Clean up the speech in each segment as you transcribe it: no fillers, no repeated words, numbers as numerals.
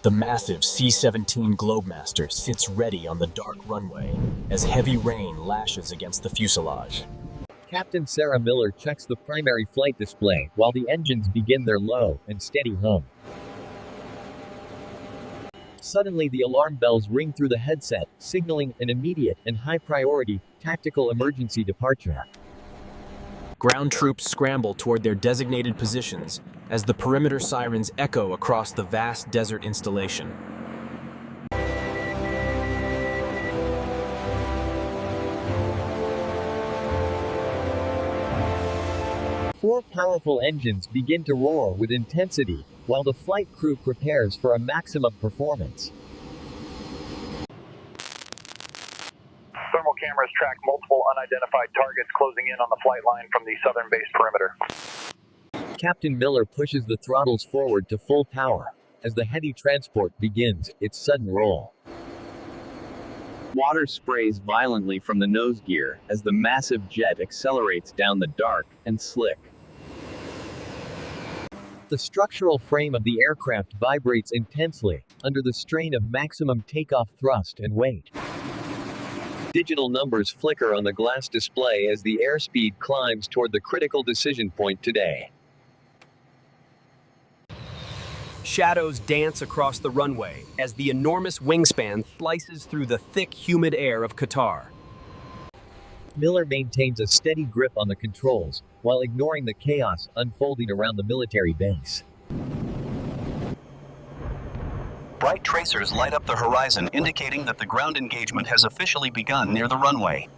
The massive C-17 Globemaster sits ready on the dark runway as heavy rain lashes against the fuselage. Captain Sarah Miller checks the primary flight display while the engines begin their low and steady hum. Suddenly the alarm bells ring through the headset, signaling an immediate and high-priority tactical emergency departure. Ground troops scramble toward their designated positions as the perimeter sirens echo across the vast desert installation. Four powerful engines begin to roar with intensity, while the flight crew prepares for a maximum performance. Thermal cameras track multiple unidentified targets closing in on the flight line from the southern base perimeter. Captain Miller pushes the throttles forward to full power as the heavy transport begins its sudden roll. Water sprays violently from the nose gear as the massive jet accelerates down the dark and slick. The structural frame of the aircraft vibrates intensely under the strain of maximum takeoff thrust and weight. Digital numbers flicker on the glass display as the airspeed climbs toward the critical decision point today. Shadows dance across the runway as the enormous wingspan slices through the thick, humid air of Qatar. Miller maintains a steady grip on the controls, while ignoring the chaos unfolding around the military base. Bright tracers light up the horizon, indicating that the ground engagement has officially begun near the runway.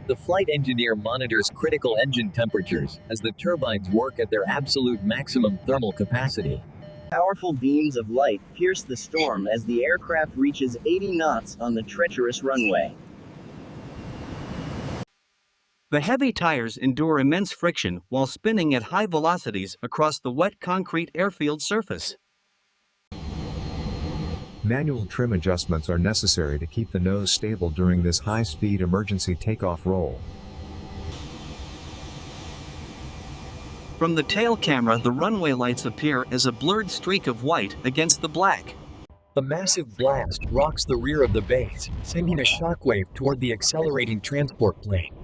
The flight engineer monitors critical engine temperatures as the turbines work at their absolute maximum thermal capacity. Powerful beams of light pierce the storm as the aircraft reaches 80 knots on the treacherous runway. The heavy tires endure immense friction while spinning at high velocities across the wet concrete airfield surface. Manual trim adjustments are necessary to keep the nose stable during this high-speed emergency takeoff roll. From the tail camera, the runway lights appear as a blurred streak of white against the black. A massive blast rocks the rear of the base, sending a shockwave toward the accelerating transport plane.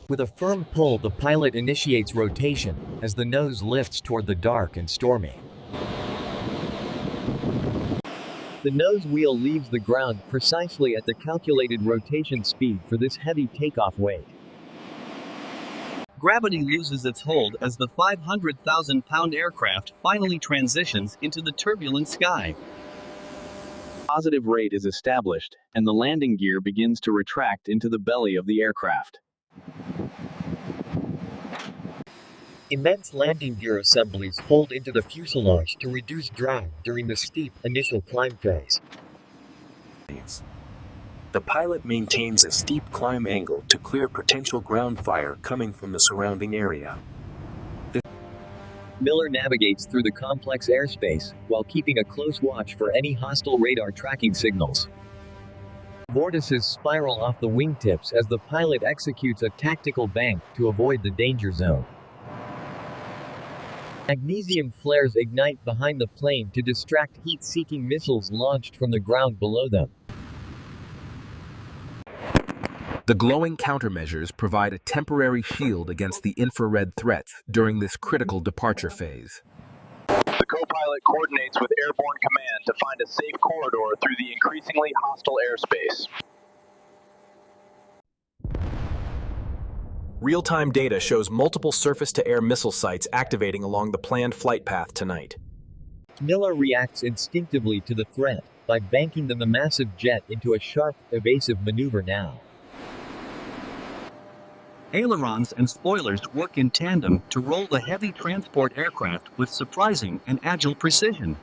With a firm pull, the pilot initiates rotation as the nose lifts toward the dark and stormy. The nose wheel leaves the ground precisely at the calculated rotation speed for this heavy takeoff weight. Gravity loses its hold as the 500,000-pound aircraft finally transitions into the turbulent sky. Positive rate is established, and the landing gear begins to retract into the belly of the aircraft. Immense landing gear assemblies fold into the fuselage to reduce drag during the steep initial climb phase. The pilot maintains a steep climb angle to clear potential ground fire coming from the surrounding area. Miller navigates through the complex airspace while keeping a close watch for any hostile radar tracking signals. Vortices spiral off the wingtips as the pilot executes a tactical bank to avoid the danger zone. Magnesium flares ignite behind the plane to distract heat-seeking missiles launched from the ground below them. The glowing countermeasures provide a temporary shield against the infrared threats during this critical departure phase. The co-pilot coordinates with Airborne Command to find a safe corridor through the increasingly hostile airspace. Real-time data shows multiple surface-to-air missile sites activating along the planned flight path tonight. Miller reacts instinctively to the threat by banking the massive jet into a sharp, evasive maneuver now. Ailerons and spoilers work in tandem to roll the heavy transport aircraft with surprising and agile precision.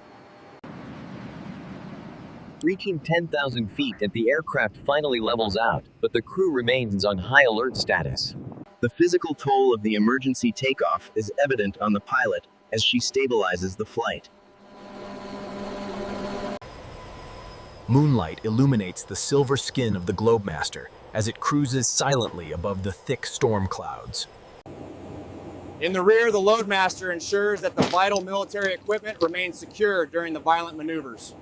Reaching 10,000 feet and the aircraft finally levels out, but the crew remains on high alert status. The physical toll of the emergency takeoff is evident on the pilot as she stabilizes the flight. Moonlight illuminates the silver skin of the Globemaster as it cruises silently above the thick storm clouds. In the rear, the loadmaster ensures that the vital military equipment remains secure during the violent maneuvers.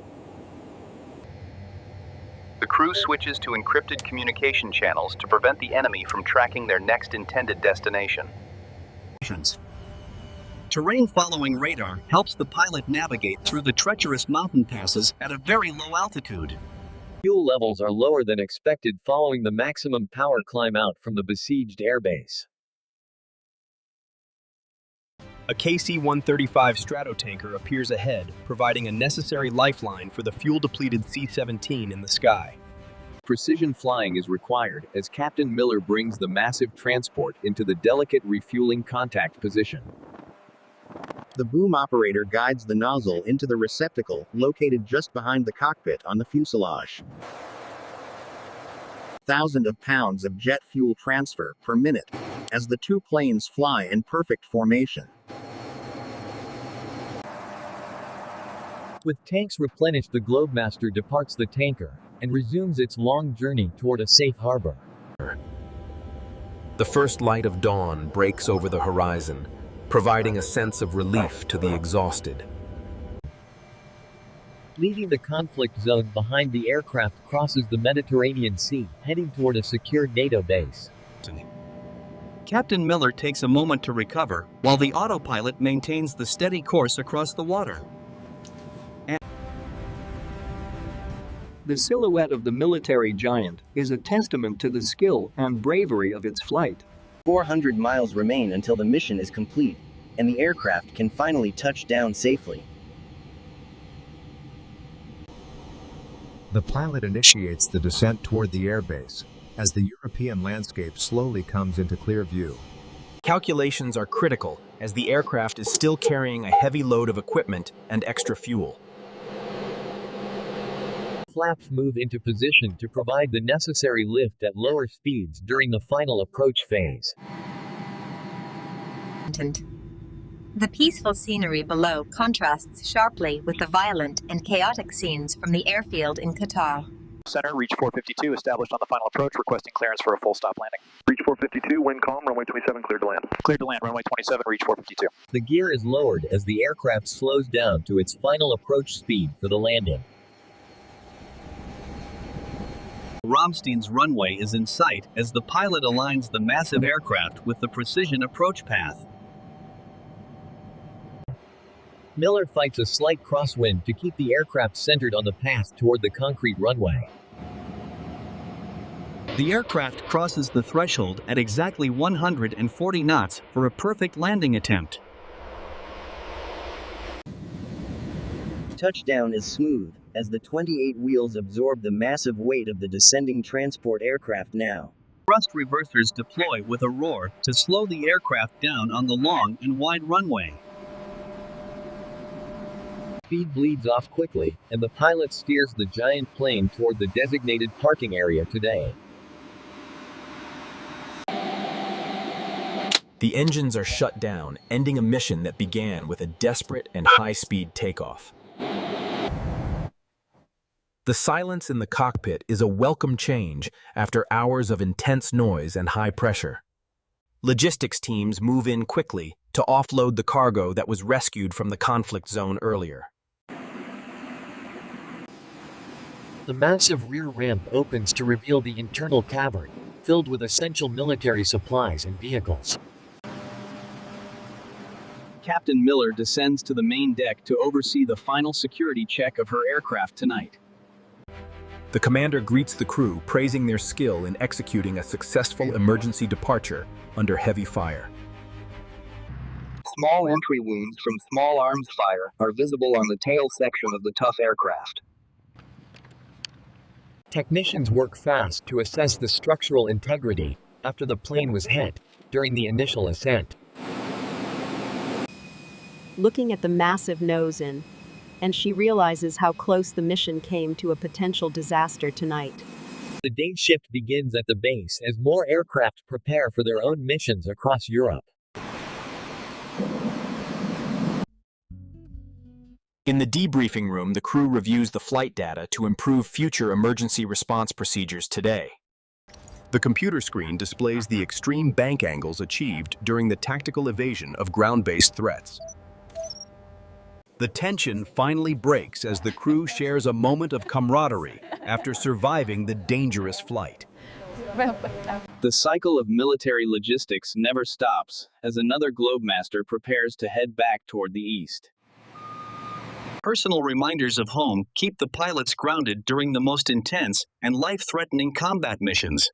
The crew switches to encrypted communication channels to prevent the enemy from tracking their next intended destination. Terrain following radar helps the pilot navigate through the treacherous mountain passes at a very low altitude. Fuel levels are lower than expected following the maximum power climb out from the besieged airbase. A KC-135 Stratotanker appears ahead, providing a necessary lifeline for the fuel-depleted C-17 in the sky. Precision flying is required as Captain Miller brings the massive transport into the delicate refueling contact position. The boom operator guides the nozzle into the receptacle, located just behind the cockpit on the fuselage. Thousands of pounds of jet fuel transfer per minute, as the two planes fly in perfect formation. With tanks replenished, the Globemaster departs the tanker and resumes its long journey toward a safe harbor. The first light of dawn breaks over the horizon, providing a sense of relief to the exhausted. Leaving the conflict zone behind, the aircraft crosses the Mediterranean Sea, heading toward a secure NATO base. Captain Miller takes a moment to recover, while the autopilot maintains the steady course across the water. The silhouette of the military giant is a testament to the skill and bravery of its flight. 400 miles remain until the mission is complete, and the aircraft can finally touch down safely. The pilot initiates the descent toward the airbase, as the European landscape slowly comes into clear view. Calculations are critical, as the aircraft is still carrying a heavy load of equipment and extra fuel. Flaps move into position to provide the necessary lift at lower speeds during the final approach phase. The peaceful scenery below contrasts sharply with the violent and chaotic scenes from the airfield in Qatar. Center, reach 452, established on the final approach, requesting clearance for a full stop landing. Reach 452, wind calm, runway 27, cleared to land. Cleared to land, runway 27, reach 452. The gear is lowered as the aircraft slows down to its final approach speed for the landing. Ramstein's runway is in sight as the pilot aligns the massive aircraft with the precision approach path. Miller fights a slight crosswind to keep the aircraft centered on the path toward the concrete runway. The aircraft crosses the threshold at exactly 140 knots for a perfect landing attempt. Touchdown is smooth, as the 28 wheels absorb the massive weight of the descending transport aircraft now. Thrust reversers deploy with a roar to slow the aircraft down on the long and wide runway. Speed bleeds off quickly, and the pilot steers the giant plane toward the designated parking area today. The engines are shut down, ending a mission that began with a desperate and high-speed takeoff. The silence in the cockpit is a welcome change after hours of intense noise and high pressure. Logistics teams move in quickly to offload the cargo that was rescued from the conflict zone earlier. The massive rear ramp opens to reveal the internal cavern, filled with essential military supplies and vehicles. Captain Miller descends to the main deck to oversee the final security check of her aircraft tonight. The commander greets the crew, praising their skill in executing a successful emergency departure under heavy fire. Small entry wounds from small arms fire are visible on the tail section of the tough aircraft. Technicians work fast to assess the structural integrity after the plane was hit during the initial ascent. Looking at the massive nose-in, and she realizes how close the mission came to a potential disaster tonight. The day shift begins at the base as more aircraft prepare for their own missions across Europe. In the debriefing room, the crew reviews the flight data to improve future emergency response procedures today. The computer screen displays the extreme bank angles achieved during the tactical evasion of ground-based threats. The tension finally breaks as the crew shares a moment of camaraderie after surviving the dangerous flight. The cycle of military logistics never stops as another Globemaster prepares to head back toward the east. Personal reminders of home keep the pilots grounded during the most intense and life-threatening combat missions.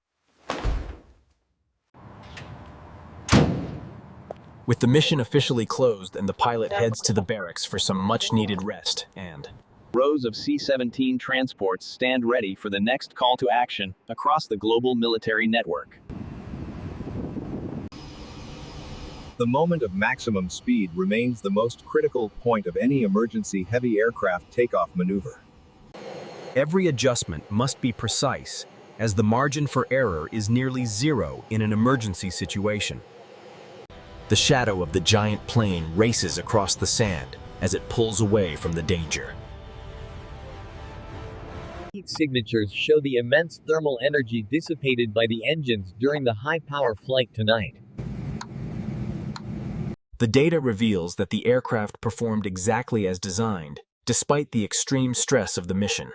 With the mission officially closed and the pilot heads to the barracks for some much-needed rest and... Rows of C-17 transports stand ready for the next call to action across the global military network. The moment of maximum speed remains the most critical point of any emergency heavy aircraft takeoff maneuver. Every adjustment must be precise, as the margin for error is nearly zero in an emergency situation. The shadow of the giant plane races across the sand as it pulls away from the danger. Heat signatures show the immense thermal energy dissipated by the engines during the high-power flight tonight. The data reveals that the aircraft performed exactly as designed, despite the extreme stress of the mission.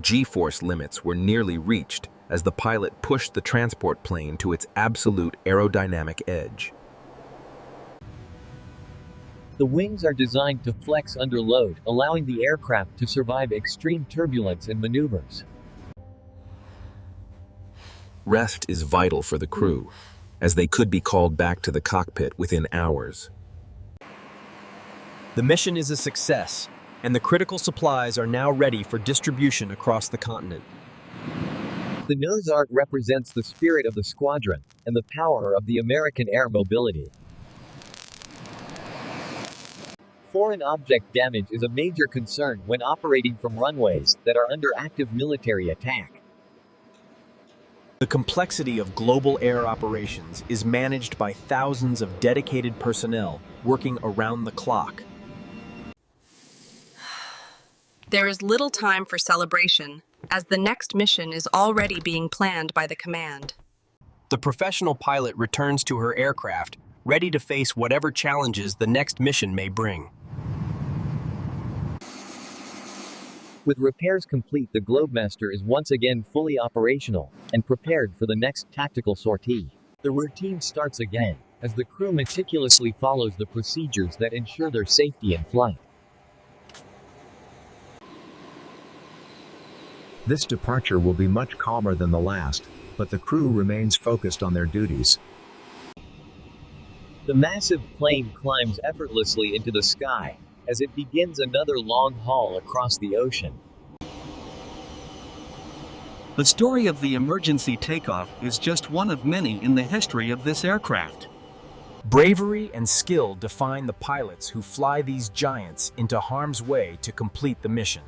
G-force limits were nearly reached as the pilot pushed the transport plane to its absolute aerodynamic edge. The wings are designed to flex under load, allowing the aircraft to survive extreme turbulence and maneuvers. Rest is vital for the crew, as they could be called back to the cockpit within hours. The mission is a success, and the critical supplies are now ready for distribution across the continent. The nose art represents the spirit of the squadron and the power of the American air mobility. Foreign object damage is a major concern when operating from runways that are under active military attack. The complexity of global air operations is managed by thousands of dedicated personnel working around the clock. There is little time for celebration, as the next mission is already being planned by the command. The professional pilot returns to her aircraft, ready to face whatever challenges the next mission may bring. With repairs complete, the Globemaster is once again fully operational and prepared for the next tactical sortie. The routine starts again, as the crew meticulously follows the procedures that ensure their safety in flight. This departure will be much calmer than the last, but the crew remains focused on their duties. The massive plane climbs effortlessly into the sky, as it begins another long haul across the ocean. The story of the emergency takeoff is just one of many in the history of this aircraft. Bravery and skill define the pilots who fly these giants into harm's way to complete the mission.